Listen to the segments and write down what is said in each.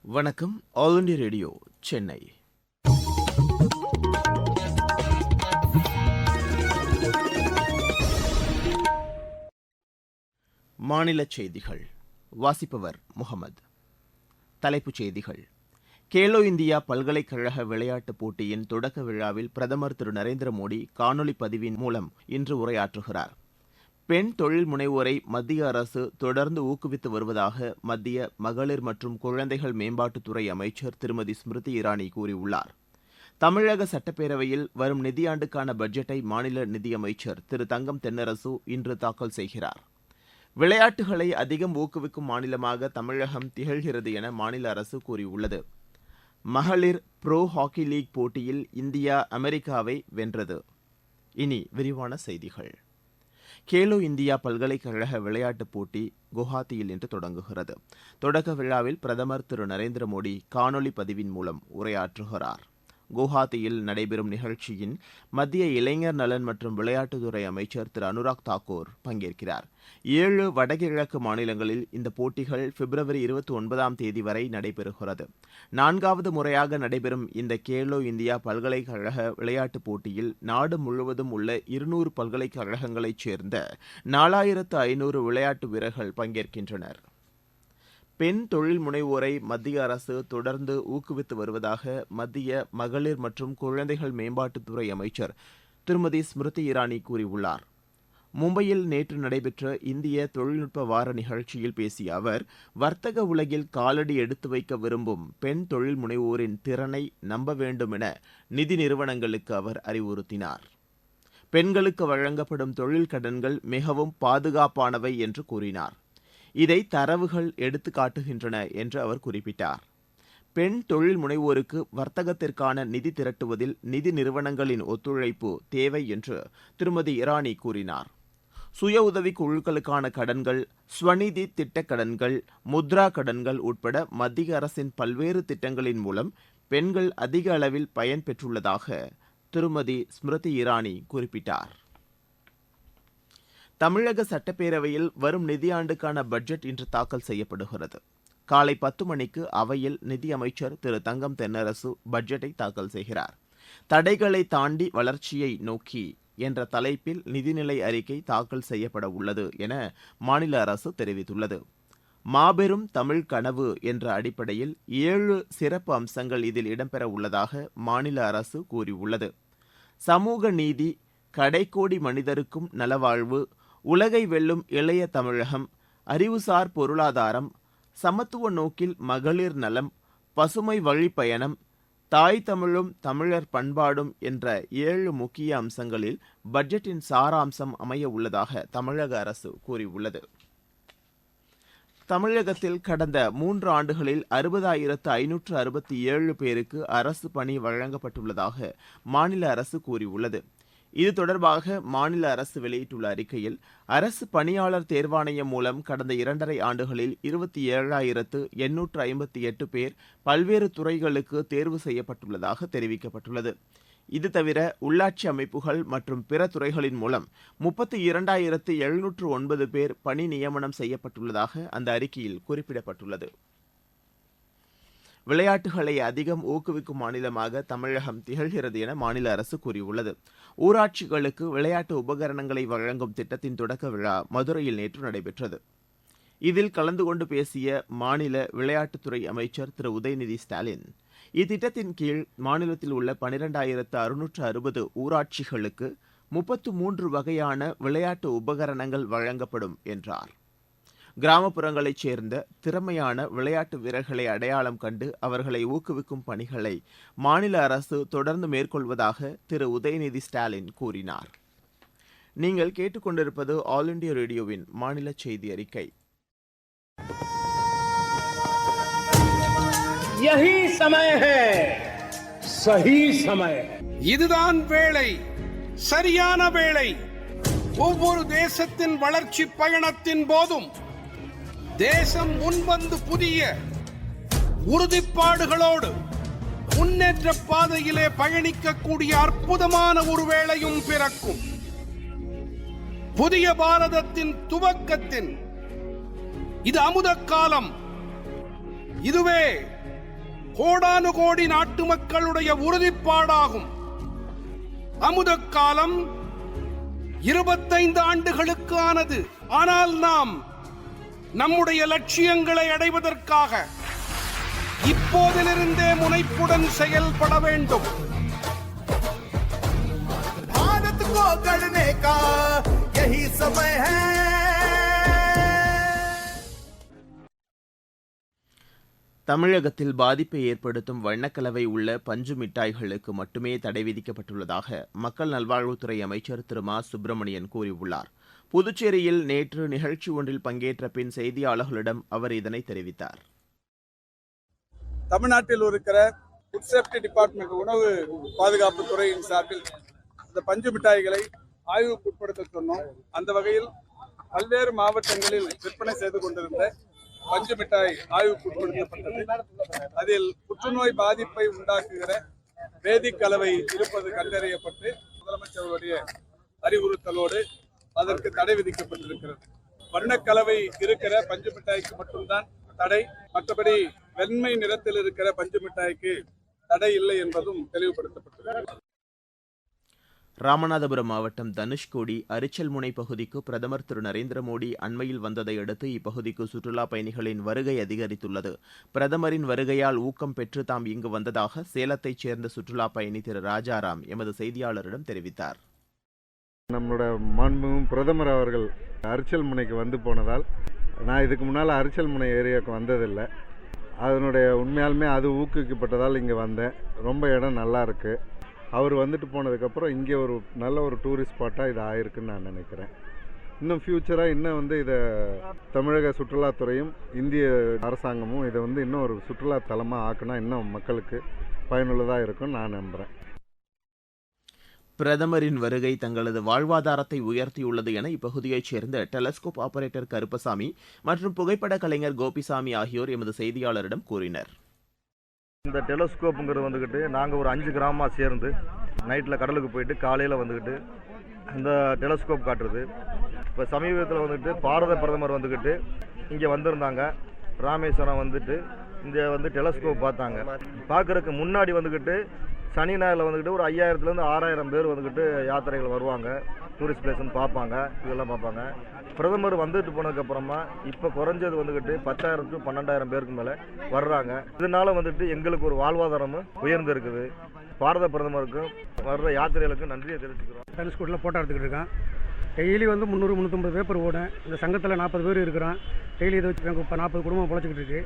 வணக்கம். All India radio Chennai. மாநில செய்திகள் வாசிப்பவர் முகமது. தலைப்புச் செய்திகள். கேலோ இந்தியா பல்கலைக்கழக விளையாட்டுப் போட்டியின் தொடக்க விழாவில் பிரதமர் திரு நரேந்திர மோடி காணொலி பதிவின் மூலம் இன்று உரையாற்றுகிறார். பெண் தொழில் முனைவோரை மத்திய அரசு தொடர்ந்து ஊக்குவித்து வருவதாக மத்திய மகளிர் மற்றும் குழந்தைகள் மேம்பாட்டுத்துறை அமைச்சர் திருமதி ஸ்மிருதி இரானி கூறியுள்ளார். தமிழக சட்டப்பேரவையில் வரும் நிதியாண்டுக்கான பட்ஜெட்டை மாநில நிதியமைச்சர் திரு தங்கம் தென்னரசு இன்று தாக்கல் செய்கிறார். விளையாட்டுகளை அதிகம் ஊக்குவிக்கும் மாநிலமாக தமிழகம் திகழ்கிறது என மாநில அரசு கூறியுள்ளது. மகளிர் புரோ ஹாக்கி லீக் போட்டியில் இந்தியா அமெரிக்காவை வென்றது. இனி விரிவான செய்திகள். கேலோ இந்தியா பல்கலைக்கழக விளையாட்டுப் போட்டி குவஹாத்தியில் இன்று தொடங்குகிறது. தொடக்க விழாவில் பிரதமர் திரு நரேந்திர மோடி காணொலி பதிவின் மூலம் உரையாற்றுகிறார். குவஹாத்தியில் நடைபெறும் நிகழ்ச்சியின் மத்திய இளைஞர் நலன் மற்றும் விளையாட்டுத்துறை அமைச்சர் திரு அனுராக் தாக்கூர் பங்கேற்கிறார். 7 வடகிழக்கு மாநிலங்களில் இந்த போட்டிகள் பிப்ரவரி 29 வரை நடைபெறுகிறது. 4வது முறையாக நடைபெறும் இந்த கேலோ இந்தியா பல்கலைக்கழக விளையாட்டுப் போட்டியில் நாடு முழுவதும் உள்ள 200 பல்கலைக்கழகங்களைச் சேர்ந்த 4500 விளையாட்டு வீரர்கள் பங்கேற்கின்றனர். பெண் தொழில் முனைவோரை மத்திய அரசு தொடர்ந்து ஊக்குவித்து வருவதாக மத்திய மகளிர் மற்றும் குழந்தைகள் மேம்பாட்டுத்துறை அமைச்சர் திருமதி ஸ்மிருதி இரானி கூறியுள்ளார். மும்பையில் நேற்று நடைபெற்ற இந்திய தொழில்நுட்ப வார நிகழ்ச்சியில் பேசிய அவர், வர்த்தக உலகில் காலடி எடுத்து வைக்க விரும்பும் பெண் தொழில் முனைவோரின் திறனை நம்ப வேண்டும் என நிதி நிறுவனங்களுக்கு அவர் அறிவுறுத்தினார். பெண்களுக்கு வழங்கப்படும் தொழில் கடன்கள் மிகவும் பாதுகாப்பானவை என்று கூறினார். இதை தரவுகள் எடுத்து காட்டுகின்றன என்று அவர் குறிப்பிட்டார். பெண் தொழில் முனைவோருக்கு வர்த்தகத்திற்கான நிதி திரட்டுவதில் நிதி நிறுவனங்களின் ஒத்துழைப்பு தேவை என்று திருமதி இரானி கூறினார். சுய உதவி குழுக்களுக்கான கடன்கள், ஸ்வநிதி திட்ட கடன்கள், முத்ரா கடன்கள் உட்பட மத்திய அரசின் பல்வேறு திட்டங்களின் மூலம் பெண்கள் அதிக அளவில் பயன் பெற்றுள்ளதாக திருமதி ஸ்மிருதி இரானி குறிப்பிட்டார். தமிழக சட்டப்பேரவையில் வரும் நிதியாண்டுக்கான பட்ஜெட் இன்று தாக்கல் செய்யப்படுகிறது. காலை 10 மணிக்கு அவையில் நிதியமைச்சர் திரு தங்கம் தென்னரசு பட்ஜெட்டை தாக்கல் செய்கிறார். தடைகளை தாண்டி வளர்ச்சியை நோக்கி என்ற தலைப்பில் நிதிநிலை அறிக்கை தாக்கல் செய்யப்பட உள்ளது என மாநில அரசு தெரிவித்துள்ளது. மாபெரும் தமிழ் கனவு என்ற அடிப்படையில் 7 சிறப்பு அம்சங்கள் இதில் இடம்பெற உள்ளதாக மாநில அரசு கூறியுள்ளது. சமூக நீதி, கடைக்கோடி மனிதருக்கும் நலவாழ்வு, உலகை வெல்லும் இளைய தமிழகம், அறிவுசார் பொருளாதாரம், சமத்துவ நோக்கில் மகளிர் நலம், பசுமை வழிப்பயணம், தாய் தமிழும் தமிழர் பண்பாடும் என்ற 7 முக்கிய அம்சங்களில் பட்ஜெட்டின் சாராம்சம் அமைய உள்ளதாக தமிழக அரசு கூறியுள்ளது. தமிழகத்தில் கடந்த 3 ஆண்டுகளில் 60,567 பேருக்கு அரசு பணி வழங்கப்பட்டுள்ளதாக மாநில அரசு கூறியுள்ளது. இது தொடர்பாக மாநில அரசு வெளியிட்டுள்ள அறிக்கையில், அரசு பணியாளர் தேர்வாணையம் மூலம் கடந்த 2.5 ஆண்டுகளில் 27,858 பேர் பல்வேறு துறைகளுக்கு தேர்வு செய்யப்பட்டுள்ளதாக தெரிவிக்கப்பட்டுள்ளது. இது தவிர உள்ளாட்சி அமைப்புகள் மற்றும் பிற துறைகளின் மூலம் 32,709 பேர் பணி நியமனம் செய்யப்பட்டுள்ளதாக அந்த அறிக்கையில் குறிப்பிடப்பட்டுள்ளது. விளையாட்டுகளை அதிகம் ஊக்குவிக்கும் மாநிலமாக தமிழகம் திகழ்கிறது என மாநில அரசு கூறியுள்ளது. ஊராட்சிகளுக்கு விளையாட்டு உபகரணங்களை வழங்கும் திட்டத்தின் தொடக்க விழா மதுரையில் நேற்று நடைபெற்றது. இதில் கலந்து கொண்டு பேசிய மாநில விளையாட்டுத்துறை அமைச்சர் திரு உதயநிதி ஸ்டாலின், இத்திட்டத்தின் கீழ் மாநிலத்தில் உள்ள 12,660 ஊராட்சிகளுக்கு 33 வகையான விளையாட்டு உபகரணங்கள் வழங்கப்படும் என்றார். கிராமப்புறங்களைச் சேர்ந்த திறமையான விளையாட்டு வீரர்களை அடையாளம் கண்டு அவர்களை ஊக்குவிக்கும் பணிகளை மாநில அரசு தொடர்ந்து மேற்கொள்வதாக திரு உதயநிதி ஸ்டாலின் கூறினார். நீங்கள் கேட்டுக்கொண்டிருப்பது ஆல் இண்டியா ரேடியோவின் மாநில செய்தி அறிக்கை. यही समय है, सही समय. இதுதான் வேளை, சரியான வேளை. ஒவ்வொரு தேசத்தின் வளர்ச்சி பயணத்தின் போதும் தேசம் முன்வந்து புதிய உறுதிப்பாடுகளோடு முன்னேற்ற பாதையிலே பயணிக்கக்கூடிய அற்புதமான ஒரு வேளையும் பிறக்கும். புதிய பாரதத்தின் துவக்கத்தின் இது அமுத காலம். இதுவே கோடானு கோடி நாட்டு மக்களுடைய உறுதிப்பாடாகும். அமுத காலம் 25 ஆண்டுகளுக்கு ஆனது. ஆனால் நாம் நம்முடைய லட்சியங்களை அடைவதற்காக இப்போதிலிருந்தே முனைப்புடன் செயல்பட வேண்டும். भारत को गढ़ने का यही समय है. தமிழகத்தில் பாதிப்பை ஏற்படுத்தும் வண்ணக்கலவை உள்ள பஞ்சு மிட்டாய்களுக்கு மட்டுமே தடை விதிக்கப்பட்டுள்ளதாக மக்கள் நல்வாழ்வுத்துறை அமைச்சர் திரு மா சுப்பிரமணியன் கூறியுள்ளார். புதுச்சேரியில் நேற்று நிகழ்ச்சி ஒன்றில் பங்கேற்ற பின் செய்தியாளர்களிடம் அவர் இதனை தெரிவித்தார். தமிழ்நாட்டில் இருக்கிற ஃபுட் சேஃப்டி டிபார்ட்மெண்ட் உணவு பாதுகாப்பு துறையின் சார்பில் இந்த பஞ்சு மிட்டாய்களை ஆய்வுக்கு உட்படுத்த சொன்னோம். அந்த வகையில் பல்வேறு மாவட்டங்களில் விற்பனை செய்து கொண்டிருந்த பஞ்சு மிட்டாய் ஆய்வுக்கு உட்படுத்தப்பட்டது. அதில் புற்றுநோய் பாதிப்பை உண்டாக்குகிற வேதிக் கலவை இருப்பது கண்டறியப்பட்டு முதலமைச்சருடைய அறிவுறுத்தலோடு அதற்கு தடை விதிக்கப்பட்டிருக்கிறது. வண்ணக்கலவை இருக்கிற பஞ்சு மிட்டாய்க்கு மட்டும்தான் தடை, மற்றபடி வெண்மை நிறத்தில் இருக்கிற பஞ்சு மிட்டாய்க்கு தடை இல்லை என்பதும் தெளிவுபடுத்தப்பட்டிருக்கிறது. ராமநாதபுரம் மாவட்டம் தனுஷ்கோடி அரிச்சல்முனை பகுதிக்கு பிரதமர் திரு நரேந்திர மோடி அண்மையில் வந்ததை அடுத்து இப்பகுதிக்கு சுற்றுலாப் பயணிகளின் வருகை அதிகரித்துள்ளது. பிரதமரின் வருகையால் ஊக்கம் பெற்று தாம் இங்கு வந்ததாக சேலத்தைச் சேர்ந்த சுற்றுலாப் பயணி திரு ராஜாராம் எமது செய்தியாளரிடம் தெரிவித்தார். நம்மளோட மாண்புமிகு பிரதமர் அவர்கள் அரிச்சல்முனைக்கு வந்து போனதால் நான் இதுக்கு முன்னால் அரிச்சல்முனை ஏரியாவுக்கு வந்ததில்லை. அதனுடைய உண்மையாலுமே அது ஊக்குவிக்கப்பட்டதால் இங்கே வந்தேன். ரொம்ப இடம் நல்லா இருக்குது. அவர் வந்துட்டு போனதுக்கப்புறம் இங்கே ஒரு நல்ல ஒரு டூரிஸ்ட் ஸ்பாட்டாக இது ஆயிருக்குன்னு நான் நினைக்கிறேன். இன்னும் ஃப்யூச்சராக இன்னும் இதை தமிழக சுற்றுலாத்துறையும் இந்திய அரசாங்கமும் இதை இன்னும் ஒரு சுற்றுலா தலமாக ஆக்கினா இன்னும் மக்களுக்கு பயனுள்ளதாக இருக்கும்னு நான் நம்புகிறேன். பிரதமரின் வருகை தங்களது வாழ்வாதாரத்தை உயர்த்தியுள்ளது என இப்பகுதியைச் சேர்ந்த டெலஸ்கோப் ஆபரேட்டர் கருப்பசாமி மற்றும் புகைப்பட கலைஞர் கோபிசாமி ஆகியோர் எமது செய்தியாளரிடம் கூறினர். இந்த டெலஸ்கோப்புங்கிறது நாங்கள் ஒரு 5 கிராமமாக சேர்ந்து நைட்டில் கடலுக்கு போயிட்டு காலையில் இந்த டெலஸ்கோப் காட்டுறது. இப்போ சமீபத்தில் பாரத பிரதமர் இங்கே வந்திருந்தாங்க. ராமேஸ்வரம் இந்த டெலஸ்கோப் பார்த்தாங்க. பார்க்குறதுக்கு முன்னாடி சனி ஞாயிறில் ஒரு 5000 to 6000 பேர் யாத்திரைகள் வருவாங்க. டூரிஸ்ட் பிளேஸ்ன்னு பார்ப்பாங்க, இதெல்லாம் பார்ப்பாங்க. பிரதமர் போனதுக்கப்புறமா இப்போ குறைஞ்சது 10,000 to 12,000 பேருக்கு மேலே வர்றாங்க. இதனால எங்களுக்கு ஒரு வாழ்வாதாரமும் உயர்ந்து இருக்குது. பாரத பிரதமருக்கும் வர்ற யாத்திரைகளுக்கும் நன்றியை தெரிவிச்சுக்கிறோம். டெலிஸ்கோட்டில் ஃபோட்டோ எடுத்துக்கிட்டு இருக்கேன். டெய்லி 300-350 பேப்பர் ஓடும். இந்த சங்கத்தில் 40 பேர் இருக்கிறோம். டெய்லி இதை வச்சு இப்போ 40 குடும்பம் பொழைச்சிக்கிட்டு இருக்கு.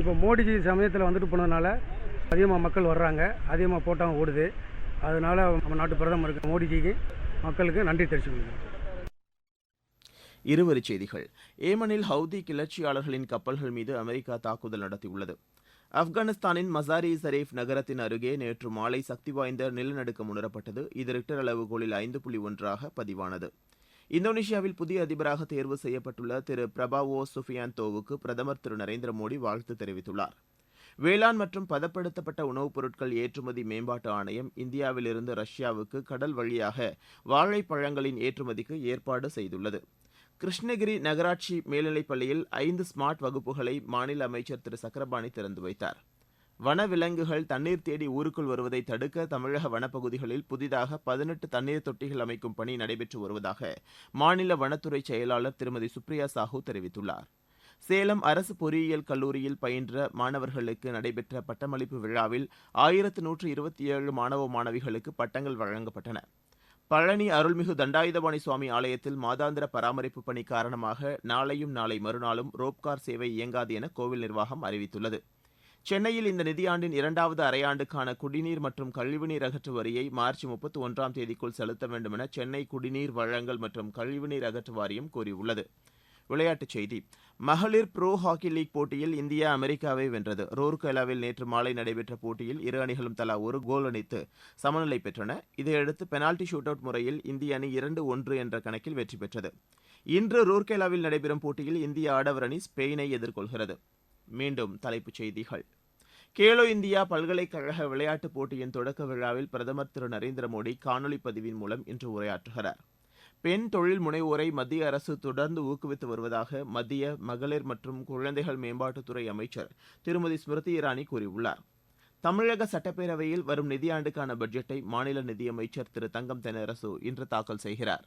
இப்போ மோடிஜி சமயத்தில் போனதுனால அதிகமாக மக்கள் வர்றாங்க, அதிகமாக ஃபோட்டோவும் ஓடுது. அதனால நம்ம நாட்டு பிரதமருக்கு மோடிஜிக்கு மக்களுக்கு நன்றி தெரிவிச்சுக்கணும். இருவரிச் செய்திகள். ஏமனில் ஹவுதி கிளர்ச்சியாளர்களின் கப்பல்கள் மீது அமெரிக்கா தாக்குதல் நடத்தியுள்ளது. ஆப்கானிஸ்தானின் மசாரி ஷரீப் நகரத்தின் அருகே நேற்று மாலை சக்தி வாய்ந்த நிலநடுக்கம் உணரப்பட்டது. இது ரிக்டர் அளவுகோலில் 5.1 பதிவானது. இந்தோனேஷியாவில் புதிய அதிபராக தேர்வு செய்யப்பட்டுள்ள திரு பிரபாவோ சுஃபியான்தோவுக்கு பிரதமர் திரு நரேந்திர மோடி வாழ்த்து தெரிவித்துள்ளார். வேளாண் மற்றும் பதப்படுத்தப்பட்ட உணவுப் பொருட்கள் ஏற்றுமதி மேம்பாட்டு ஆணையம் இந்தியாவிலிருந்து ரஷ்யாவுக்கு கடல் வழியாக வாழைப்பழங்களின் ஏற்றுமதிக்கு ஏற்பாடு செய்துள்ளது. கிருஷ்ணகிரி நகராட்சி மேல்நிலைப் பள்ளியில் 5 ஸ்மார்ட் வகுப்புகளை மாநில அமைச்சர் திரு சக்கரபாணி திறந்து வைத்தார். வனவிலங்குகள் தண்ணீர் தேடி ஊருக்குள் வருவதை தடுக்க தமிழக வனப்பகுதிகளில் புதிதாக 18 தண்ணீர் தொட்டிகள் அமைக்கும் பணி நடைபெற்று வருவதாக மாநில வனத்துறை செயலாளர் திருமதி சுப்ரியா சாஹூ தெரிவித்துள்ளார். சேலம் அரசு பொறியியல் கல்லூரியில் பயின்ற மாணவர்களுக்கு நடைபெற்ற பட்டமளிப்பு விழாவில் 1127 மாணவ மாணவிகளுக்கு பட்டங்கள் வழங்கப்பட்டன. பழனி அருள்மிகு தண்டாயுதபாணி சுவாமி ஆலயத்தில் மாதாந்திர பராமரிப்பு பணி காரணமாக நாளையும் நாளை மறுநாளும் ரோப்கார் சேவை இயங்காது என கோவில் நிர்வாகம் அறிவித்துள்ளது. சென்னையில் இந்த நிதியாண்டின் 2வது அரையாண்டுக்கான குடிநீர் மற்றும் கழிவுநீர் அகற்று வரியை மார்ச் 31ஆம் தேதிக்குள் செலுத்த வேண்டும் என சென்னை குடிநீர் வழங்கல் மற்றும் கழிவுநீர் அகற்று வாரியம் கூறியுள்ளது. விளையாட்டுச் செய்தி. மகளிர் ப்ரோ ஹாக்கி லீக் போட்டியில் இந்தியா அமெரிக்காவை வென்றது. ரூர்கேலாவில் நேற்று மாலை நடைபெற்ற போட்டியில் இரு அணிகளும் தலா ஒரு கோல் அடித்து சமநிலை பெற்றன. இதையடுத்து பெனால்டி ஷூட் அவுட் முறையில் இந்திய அணி 2-1 என்ற கணக்கில் வெற்றி பெற்றது. இன்று ரூர்கேலாவில் நடைபெறும் போட்டியில் இந்திய ஆடவர் அணி ஸ்பெயினை எதிர்கொள்கிறது. மீண்டும் தலைப்புச் செய்திகள். கேலோ இந்தியா பல்கலைக்கழக விளையாட்டுப் போட்டியின் தொடக்க விழாவில் பிரதமர் திரு நரேந்திர மோடி காணொலி பதிவின் மூலம் இன்று உரையாற்றுகிறார். பெண் தொழில் முனைவோரை மத்திய அரசு தொடர்ந்து ஊக்குவித்து வருவதாக மத்திய மகளிர் மற்றும் குழந்தைகள் மேம்பாட்டுத்துறை அமைச்சர் திருமதி ஸ்மிருதி இரானி கூறியுள்ளார். தமிழக சட்டப்பேரவையில் வரும் நிதியாண்டுக்கான பட்ஜெட்டை மாநில நிதியமைச்சர் திரு தங்கம் தென்னரசு இன்று தாக்கல் செய்கிறார்.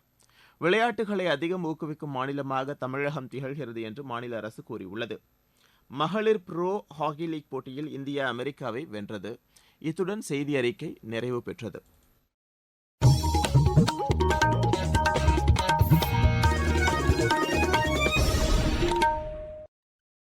விளையாட்டுகளை அதிகம் ஊக்குவிக்கும் மாநிலமாக தமிழகம் திகழ்கிறது என்று மாநில அரசு கூறியுள்ளது. மகளிர் ப்ரோ ஹாக்கி லீக் போட்டியில் இந்தியா அமெரிக்காவை வென்றது. இத்துடன் செய்தி அறிக்கை நிறைவு பெற்றது.